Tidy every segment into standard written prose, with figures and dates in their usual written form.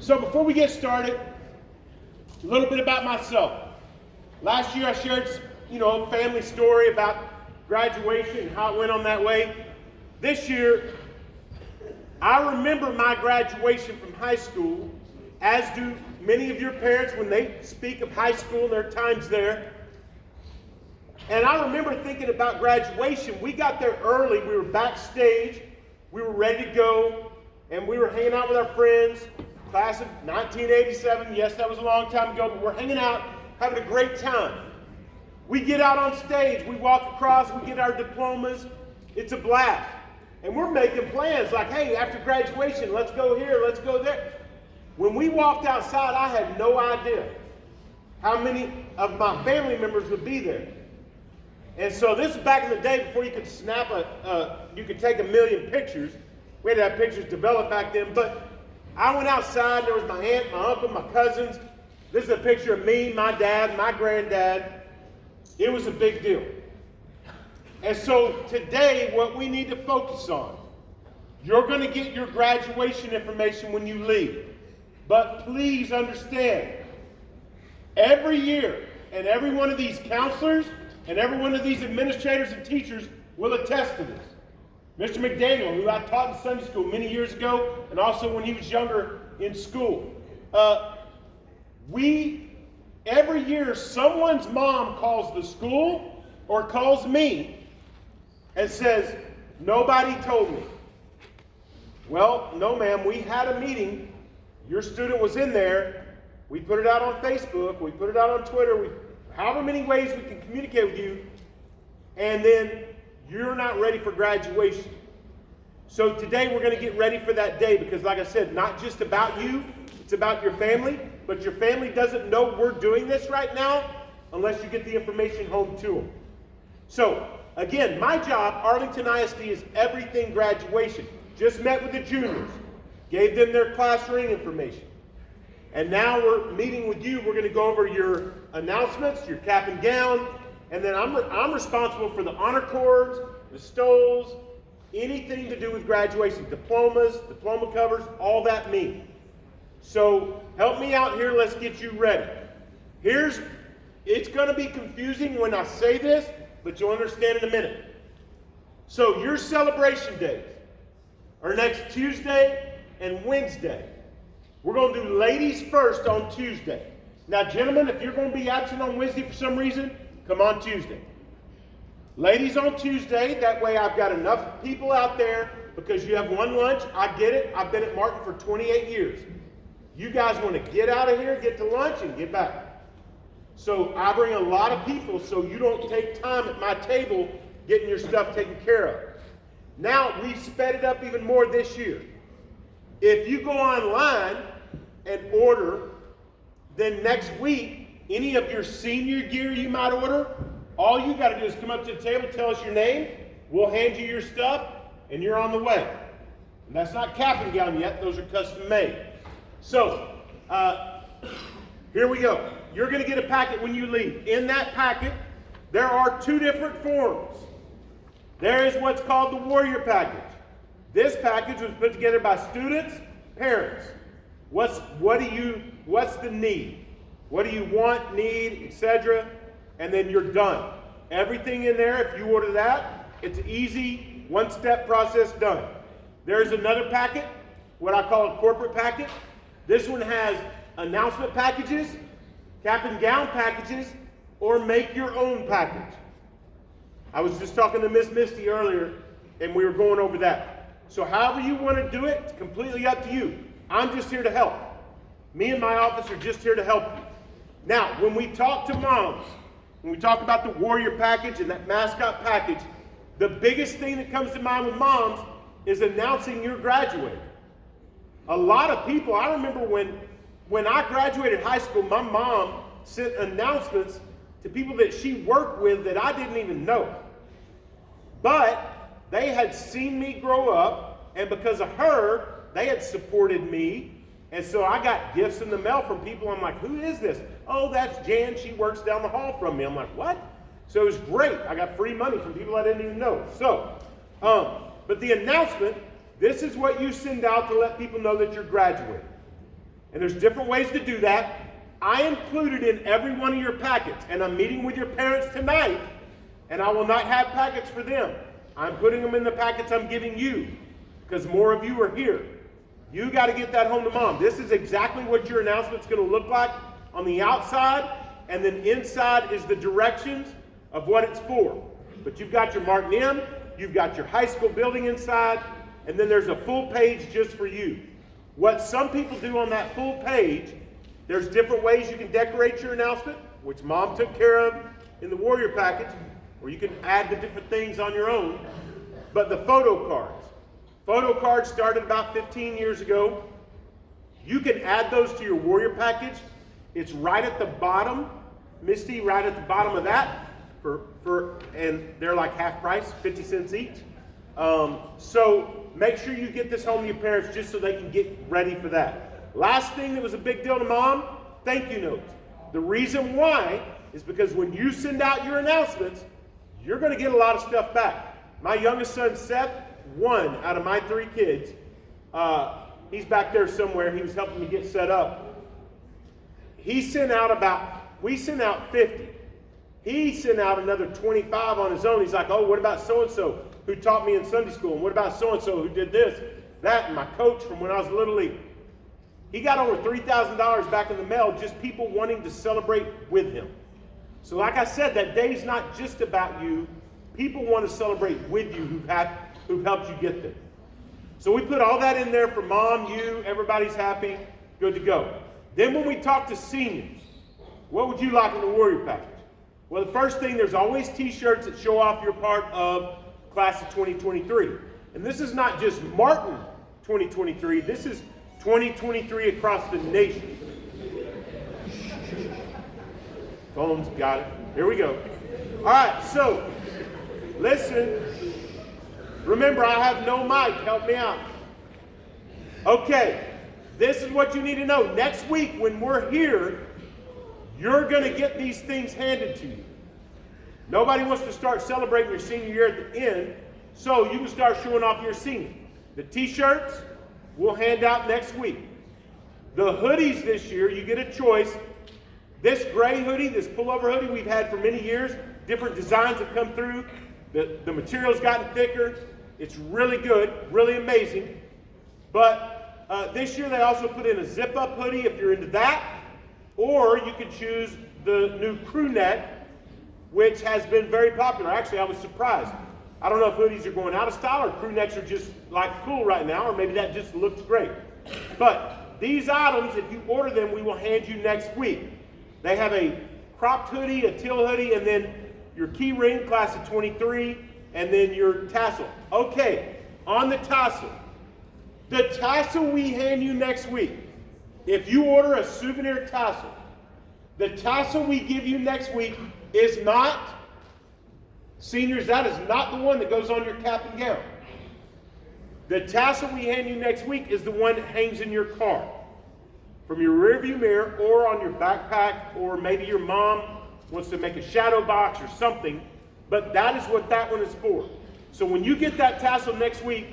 So before we get started, a little bit about myself. Last year I shared, a family story about graduation and how it went on that way. This year, I remember my graduation from high school, as do many of your parents when they speak of high school and their times there. And I remember thinking about graduation. We got there early. We were backstage. We were ready to go. And we were hanging out with our friends. Class of 1987. Yes, that was a long time ago. But we're hanging out, having a great time. We get out on stage. We walk across. We get our diplomas. It's a blast. And we're making plans like, hey, after graduation, let's go here, let's go there. When we walked outside, I had no idea how many of my family members would be there. And so this is back in the day before you could you could take 1 million pictures. We had to have pictures developed back then. But I went outside. There was my aunt, my uncle, my cousins. This is a picture of me, my dad, my granddad. It was a big deal. And so today, what we need to focus on, you're going to get your graduation information when you leave. But please understand, every year, and every one of these counselors, and every one of these administrators and teachers will attest to this. Mr. McDaniel, who I taught in Sunday school many years ago, and also when he was younger in school. Every year, someone's mom calls the school or calls me and says, nobody told me. Well, no ma'am, we had a meeting. Your student was in there. We put it out on Facebook. We put it out on Twitter. However many ways we can communicate with you. And then you're not ready for graduation. So today we're going to get ready for that day because like I said, not just about you. It's about your family. But your family doesn't know we're doing this right now unless you get the information home to them. So, again, my job, Arlington ISD, is everything graduation. Just met with the juniors, gave them their class ring information. And now we're meeting with you. We're going to go over your announcements, your cap and gown, and then I'm responsible for the honor cords, the stoles, anything to do with graduation, diplomas, diploma covers, all that me. So help me out here. Let's get you ready. It's going to be confusing when I say this, but you'll understand in a minute. So your celebration days are next Tuesday and Wednesday. We're going to do ladies first on Tuesday. Now, gentlemen, if you're going to be absent on Wednesday for some reason, come on Tuesday. Ladies on Tuesday, that way I've got enough people out there because you have one lunch. I get it. I've been at Martin for 28 years. You guys want to get out of here, get to lunch, and get back. So I bring a lot of people so you don't take time at my table getting your stuff taken care of. Now, we sped it up even more this year. If you go online and order, then next week, any of your senior gear you might order, all you got to do is come up to the table, tell us your name, we'll hand you your stuff, and you're on the way. And that's not cap and gown yet, those are custom made. So, here we go. You're going to get a packet when you leave. In that packet, there are 2 different forms. There is what's called the Warrior Package. This package was put together by students, parents. What's the need? What do you want, need, etc.? And then you're done. Everything in there, if you order that, it's easy, one-step process done. There's another packet, what I call a corporate packet. This one has announcement packages, cap and gown packages, or make your own package. I was just talking to Miss Misty earlier, and we were going over that. So however you want to do it, it's completely up to you. I'm just here to help. Me and my office are just here to help you. Now, when we talk to moms, when we talk about the Warrior package and that mascot package, the biggest thing that comes to mind with moms is announcing you're graduating. A lot of people, I remember when I graduated high school, my mom sent announcements to people that she worked with that I didn't even know. But they had seen me grow up, and because of her, they had supported me. And so I got gifts in the mail from people. I'm like, who is this? Oh, that's Jan. She works down the hall from me. I'm like, what? So it was great. I got free money from people I didn't even know. So, but the announcement, this is what you send out to let people know that you're graduating. And there's different ways to do that. I included in every one of your packets, and I'm meeting with your parents tonight, and I will not have packets for them. I'm putting them in the packets I'm giving you, because more of you are here. You got to get that home to mom. This is exactly what your announcement's going to look like on the outside, and then inside is the directions of what it's for. But you've got your Martin M, you've got your high school building inside, and then there's a full page just for you. What some people do on that full page, there's different ways you can decorate your announcement, which mom took care of in the Warrior package, or you can add the different things on your own. But the photo cards started about 15 years ago. You can add those to your Warrior package. It's right at the bottom, Misty, right at the bottom of that, and they're like half price, 50 cents each. So make sure you get this home to your parents just so they can get ready for that. Last thing that was a big deal to mom, thank you notes. The reason why is because when you send out your announcements, you're going to get a lot of stuff back. My youngest son, Seth, one out of my 3 kids, he's back there somewhere. He was helping me get set up. We sent out 50. He sent out another 25 on his own. He's like, oh, what about so-and-so who taught me in Sunday school? And what about so-and-so who did this, that, and my coach from when I was a Little League? He got over $3,000 back in the mail, just people wanting to celebrate with him. So like I said, that day's not just about you. People want to celebrate with you who've helped you get there. So we put all that in there for mom, you, everybody's happy, good to go. Then when we talk to seniors, what would you like in the Warrior package? Well, the first thing, there's always t-shirts that show off you're part of class of 2023. And this is not just Martin 2023, this is 2023 across the nation. Phone's got it. Here we go. All right, so listen. Remember, I have no mic. Help me out. Okay, this is what you need to know. Next week, when we're here, you're going to get these things handed to you. Nobody wants to start celebrating your senior year at the end, so you can start showing off your senior. The t-shirts we'll hand out next week. The hoodies this year, you get a choice. This gray hoodie, this pullover hoodie we've had for many years, different designs have come through. The material's gotten thicker. It's really good, really amazing. But this year they also put in a zip-up hoodie if you're into that. Or you could choose the new crew neck, which has been very popular. Actually, I was surprised. I don't know if hoodies are going out of style or crew necks are just like cool right now, or maybe that just looks great. But these items, if you order them, we will hand you next week. They have a cropped hoodie, a teal hoodie, and then your key ring, class of 23, and then your tassel. Okay, on the tassel. The tassel we hand you next week, if you order a souvenir tassel, the tassel we give you next week is not, seniors, that is not the one that goes on your cap and gown. The tassel we hand you next week is the one that hangs in your car, from your rearview mirror or on your backpack, or maybe your mom wants to make a shadow box or something, but that is what that one is for. So when you get that tassel next week,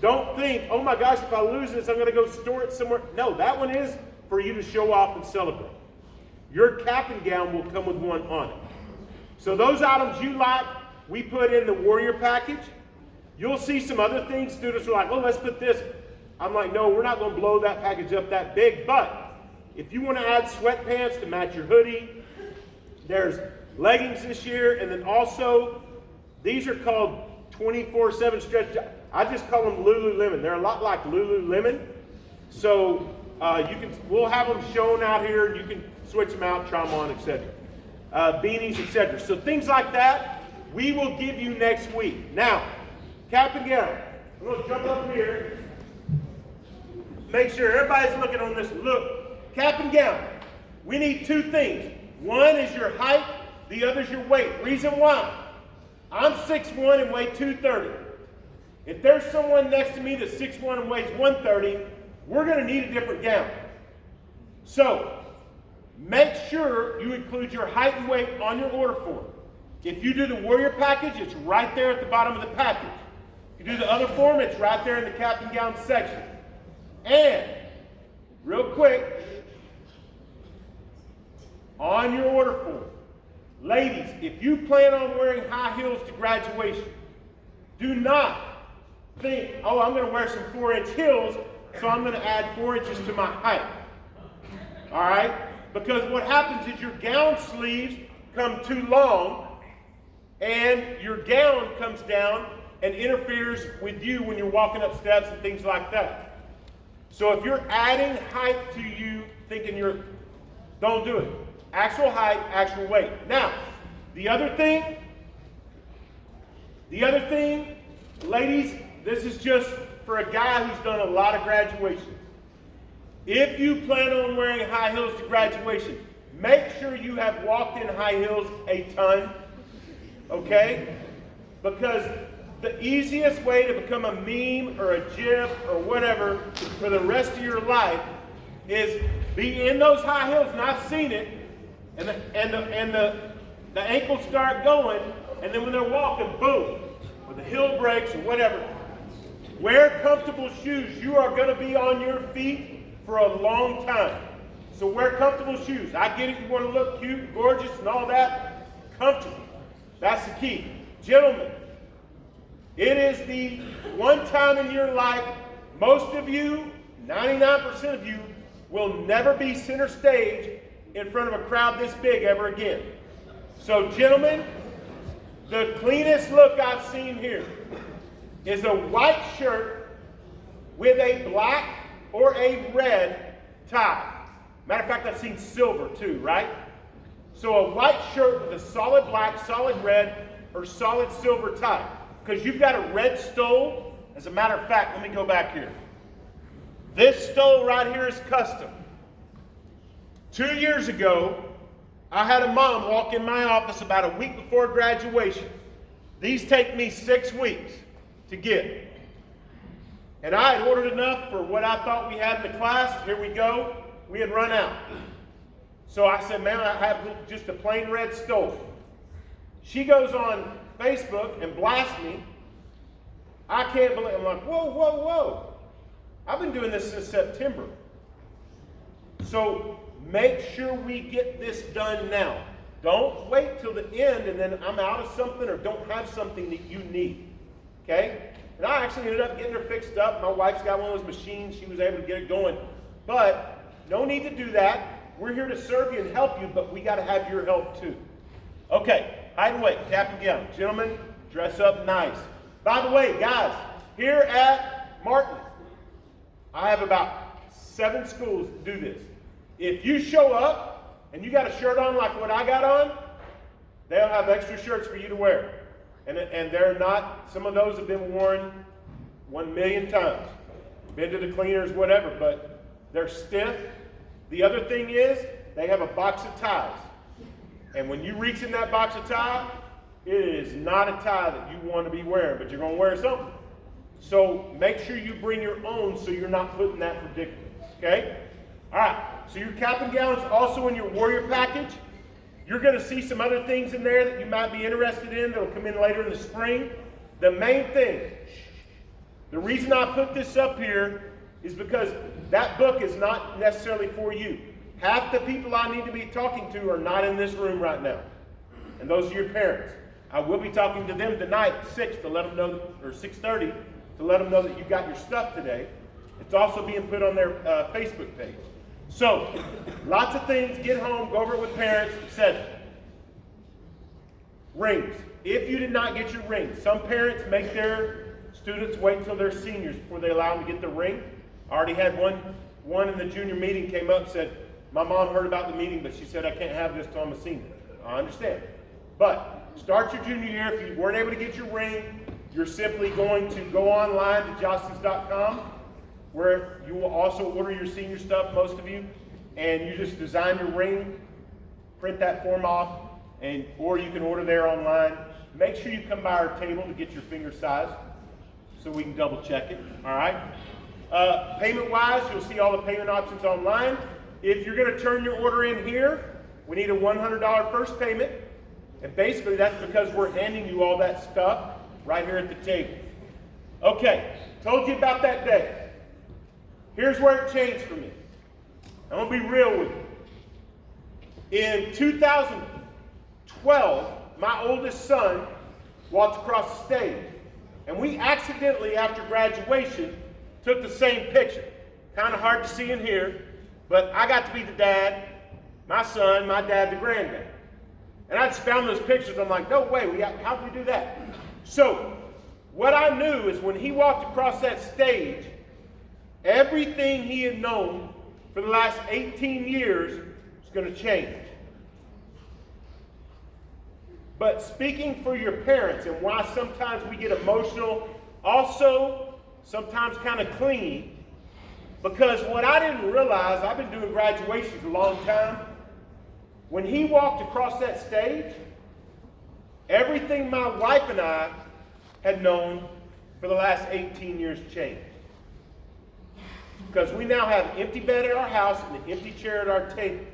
don't think, oh my gosh, if I lose this, I'm going to go store it somewhere. No, that one is for you to show off and celebrate. Your cap and gown will come with one on it. So those items you like, we put in the Warrior package. You'll see some other things. Students are like, oh, let's put this. I'm like, no, we're not going to blow that package up that big. But if you want to add sweatpants to match your hoodie, there's leggings this year. And then also, these are called 24/7 stretch. I just call them Lululemon. They're a lot like Lululemon. So we'll have them shown out here, and you can switch them out, try them on, etc. Beanies, etc. So things like that, we will give you next week. Now, cap and gown. I'm going to jump up here. Make sure everybody's looking on this. Look, cap and gown. We need 2 things. One is your height. The other is your weight. Reason why? I'm 6'1" and weigh 230. If there's someone next to me that's 6'1" and weighs 130, we're going to need a different gown. So, make sure you include your height and weight on your order form. If you do the Warrior package, it's right there at the bottom of the package. If you do the other form, it's right there in the cap and gown section. And real quick, on your order form, ladies, if you plan on wearing high heels to graduation, do not think, oh, I'm going to wear some 4-inch heels, so I'm going to add 4 inches to my height. All right? Because what happens is your gown sleeves come too long, and your gown comes down and interferes with you when you're walking up steps and things like that. So if you're adding height to you, thinking don't do it. Actual height, actual weight. Now, the other thing, ladies, this is just for a guy who's done a lot of graduations. If you plan on wearing high heels to graduation, make sure you have walked in high heels a ton, okay? Because the easiest way to become a meme or a gif or whatever for the rest of your life is be in those high heels, and I've seen it, and the ankles start going, and then when they're walking, boom, or the heel breaks or whatever. Wear comfortable shoes. You are going to be on your feet for a long time. So wear comfortable shoes. I get it, you want to look cute, gorgeous, and all that. Comfortable. That's the key. Gentlemen, it is the one time in your life, most of you, 99% of you, will never be center stage in front of a crowd this big ever again. So gentlemen, the cleanest look I've seen here is a white shirt with a black or a red tie. Matter of fact, I've seen silver too, right? So a white shirt with a solid black, solid red, or solid silver tie. Because you've got a red stole. As a matter of fact, let me go back here. This stole right here is custom. 2 years ago, I had a mom walk in my office about a week before graduation. These take me 6 weeks to get. And I had ordered enough for what I thought we had in the class. Here we go. We had run out. So I said, man, I have just a plain red stole. She goes on Facebook and blasts me. I can't believe it. I'm like, whoa, whoa, whoa. I've been doing this since September. So make sure we get this done now. Don't wait till the end and then I'm out of something or don't have something that you need. Okay? And I actually ended up getting her fixed up. My wife's got one of those machines. She was able to get it going. But no need to do that. We're here to serve you and help you, but we got to have your help too. Okay, height and weight, cap and gown. Gentlemen, dress up nice. By the way, guys, here at Martin, I have about 7 schools that do this. If you show up and you got a shirt on like what I got on, they'll have extra shirts for you to wear. And they're not, some of those have been worn 1 million times. Been to the cleaners, whatever, but they're stiff. The other thing is, they have a box of ties. And when you reach in that box of tie, it is not a tie that you want to be wearing, but you're going to wear something. So make sure you bring your own so you're not put in that predicament. Okay? All right. So your cap and gown is also in your warrior package. You're going to see some other things in there that you might be interested in that will come in later in the spring. The main thing, the reason I put this up here is because that book is not necessarily for you. Half the people I need to be talking to are not in this room right now. And those are your parents. I will be talking to them tonight at 6 to let them know, or 6:30 to let them know that you got your stuff today. It's also being put on their Facebook page. So, lots of things. Get home, go over it with parents, etc. Rings. If you did not get your ring, some parents make their students wait until they're seniors before they allow them to get the ring. I already had one in the junior meeting came up and said, my mom heard about the meeting, but she said I can't have this till I'm a senior. I understand. But start your junior year. If you weren't able to get your ring, you're simply going to go online to jostens.com, where you will also order your senior stuff, most of you, and you just design your ring, print that form off, or you can order there online. Make sure you come by our table to get your finger size so we can double check it, all right? Payment-wise, you'll see all the payment options online. If you're going to turn your order in here, we need a $100 first payment. And basically, that's because we're handing you all that stuff right here at the table. Okay, told you about that day. Here's where it changed for me. I'm going to be real with you. In 2012, my oldest son walked across the stage. And we accidentally, after graduation, took the same picture. Kind of hard to see in here, but I got to be the dad, my son, my dad, the granddad. And I just found those pictures. I'm like, no way, how did we do that? So, what I knew is when he walked across that stage, everything he had known for the last 18 years is going to change. But speaking for your parents and why sometimes we get emotional, also sometimes kind of clingy, because what I didn't realize, I've been doing graduations a long time, when he walked across that stage, everything my wife and I had known for the last 18 years changed. Because we now have an empty bed at our house and an empty chair at our table.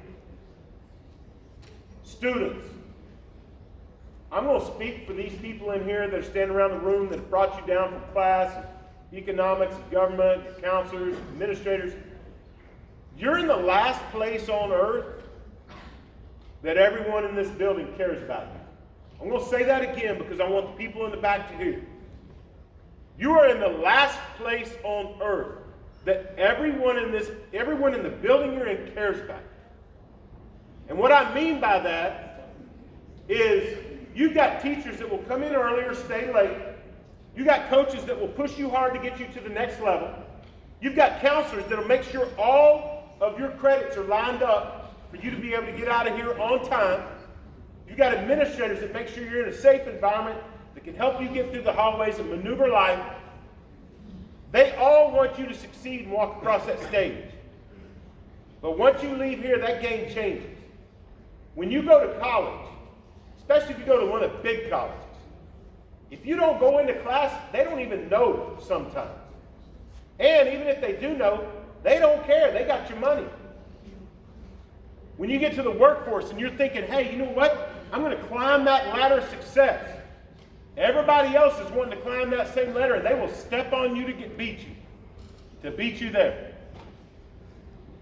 Students, I'm going to speak for these people in here that are standing around the room that have brought you down from class, economics, government, counselors, administrators. You're in the last place on earth that everyone in this building cares about you. I'm going to say that again because I want the people in the back to hear. You are in the last place on earth that everyone in the building you're in cares about. And what I mean by that is you've got teachers that will come in early or stay late. You got coaches that will push you hard to get you to the next level. You've got counselors that will make sure all of your credits are lined up for you to be able to get out of here on time. You've got administrators that make sure you're in a safe environment that can help you get through the hallways and maneuver life. They all want you to succeed and walk across that stage. But once you leave here, that game changes. When you go to college, especially if you go to one of the big colleges, if you don't go into class, they don't even know sometimes. And even if they do know, they don't care. They got your money. When you get to the workforce and you're thinking, hey, you know what? I'm going to climb that ladder of success. Everybody else is wanting to climb that same ladder, and they will step on you to beat you there.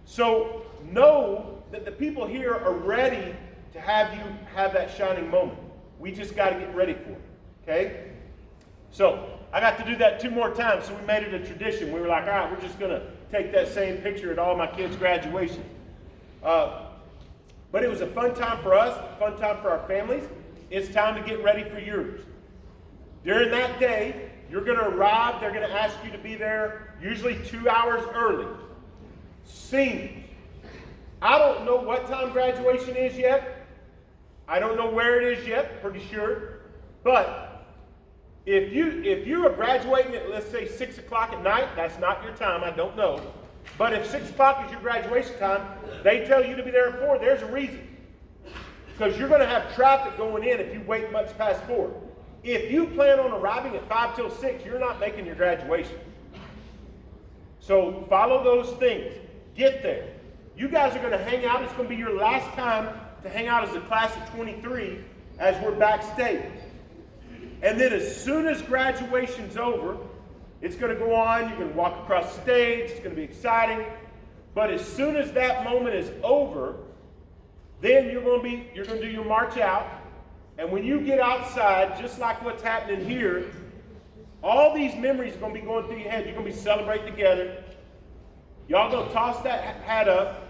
So know that the people here are ready to have you have that shining moment. We just got to get ready for it. Okay? So I got to do that 2 more times, so we made it a tradition. We were like, all right, we're just going to take that same picture at all my kids' graduation. But it was a fun time for us, a fun time for our families. It's time to get ready for yours. During that day, you're going to arrive. They're going to ask you to be there usually 2 hours early. Seniors, I don't know what time graduation is yet. I don't know where it is yet, pretty sure. But if you are graduating at, let's say, 6 o'clock at night, that's not your time, I don't know. But if 6 o'clock is your graduation time, they tell you to be there at 4, there's a reason. Because you're going to have traffic going in if you wait much past 4. If you plan on arriving at 5 till 6, you're not making your graduation. So follow those things. Get there. You guys are going to hang out. It's going to be your last time to hang out as a class of 23 as we're backstage. And then as soon as graduation's over, it's going to go on. You're going to walk across the stage. It's going to be exciting. But as soon as that moment is over, then you're going to do your march out. And when you get outside, just like what's happening here, all these memories are going to be going through your head. You're going to be celebrating together. Y'all going to toss that hat up.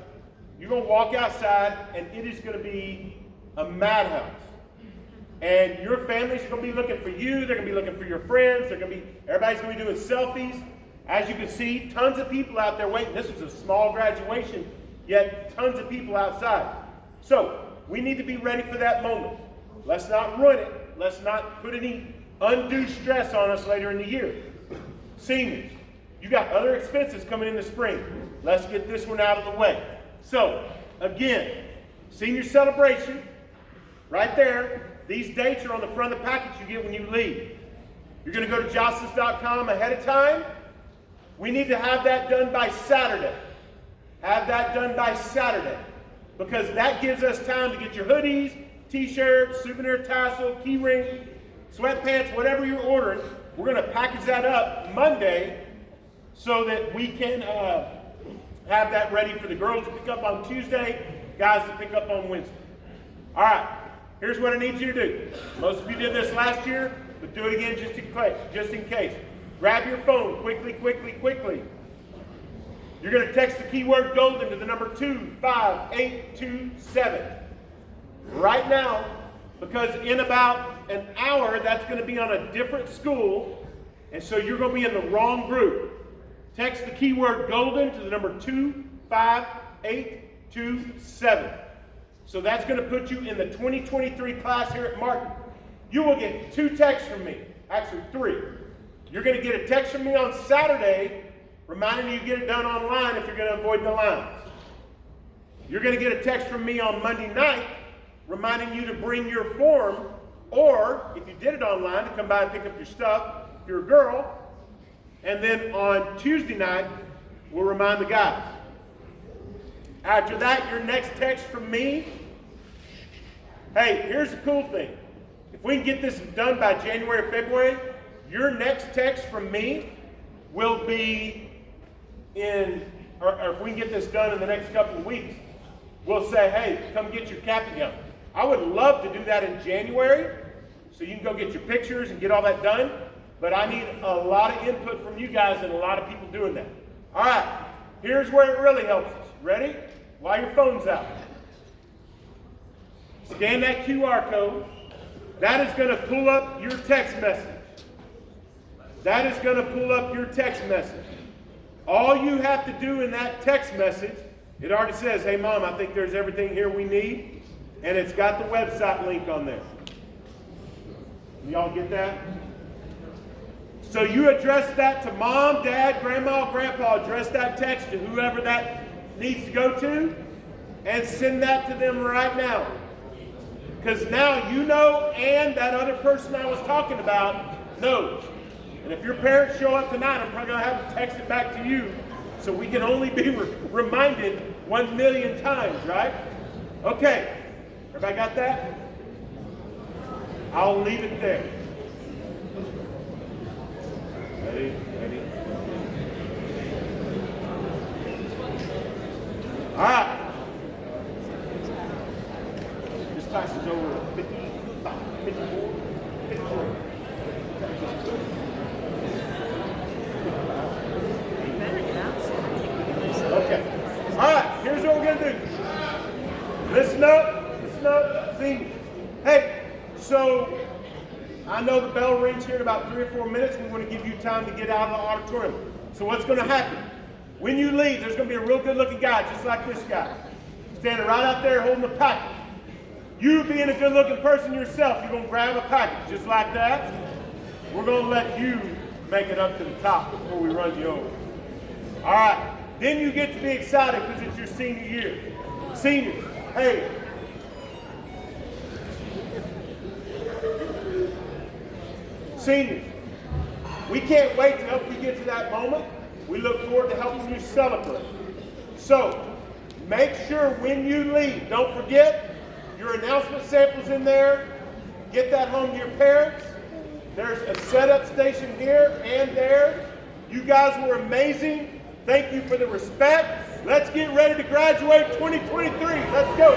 You're going to walk outside, and it is going to be a madhouse. And your families are going to be looking for you. They're going to be looking for your friends. Everybody's going to be doing selfies. As you can see, tons of people out there waiting. This was a small graduation, yet tons of people outside. So we need to be ready for that moment. Let's not ruin it. Let's not put any undue stress on us later in the year. Seniors, you got other expenses coming in the spring. Let's get this one out of the way. So, again, senior celebration, right there. These dates are on the front of the package you get when you leave. You're going to go to jostens.com ahead of time. We need to have that done by Saturday. Have that done by Saturday. Because that gives us time to get your hoodies, t-shirts, souvenir tassel, key ring, sweatpants, whatever you're ordering. We're going to package that up Monday so that we can have that ready for the girls to pick up on Tuesday, guys to pick up on Wednesday. All right, here's what I need you to do. Most of you did this last year, but do it again just in case. Grab your phone quickly. You're going to text the keyword golden to the number 25827. Right now, because in about an hour, that's going to be on a different school, and so you're going to be in the wrong group. Text the keyword golden to the number 25827. So that's going to put you in the 2023 class here at Martin. You will get 2 texts from me, actually 3. You're going to get a text from me on Saturday reminding you to get it done online if you're going to avoid the lines. You're going to get a text from me on Monday night reminding you to bring your form, or if you did it online, to come by and pick up your stuff if you're a girl. And then on Tuesday night, we'll remind the guys. After that, your next text from me. Hey, here's the cool thing. If we can get this done by January or February, your next text from me will be or if we can get this done in the next couple of weeks, we'll say, hey, come get your cap together. I would love to do that in January, so you can go get your pictures and get all that done, but I need a lot of input from you guys and a lot of people doing that. All right, here's where it really helps us. Ready? While your phone's out. Scan that QR code. That is going to pull up your text message. That is going to pull up your text message. All you have to do in that text message, it already says, hey, Mom, I think there's everything here we need. And it's got the website link on there. Y'all get that? So you address that to Mom, Dad, Grandma, Grandpa. Address that text to whoever that needs to go to. And send that to them right now. Because now you know, and that other person I was talking about knows. And if your parents show up tonight, I'm probably going to have to text it back to you so we can only be reminded 1,000,000 times, right? Okay. Everybody got that? I'll leave it there. Ready? All right. This class is over 55, 54, 53. Okay. All right, here's what we're going to do. Listen up, seniors. Hey, so I know the bell rings here in about 3 or 4 minutes. We want to give you time to get out of the auditorium. So what's going to happen? When you leave, there's going to be a real good-looking guy, just like this guy, standing right out there holding a package. You being a good-looking person yourself, you're going to grab a package just like that. We're going to let you make it up to the top before we run you over. All right. Then you get to be excited because it's your senior year. Seniors, hey. Seniors, we can't wait to help you get to that moment. We look forward to helping you celebrate. So, make sure when you leave, don't forget your announcement samples in there. Get that home to your parents. There's a setup station here and there. You guys were amazing. Thank you for the respect. Let's get ready to graduate 2023. Let's go.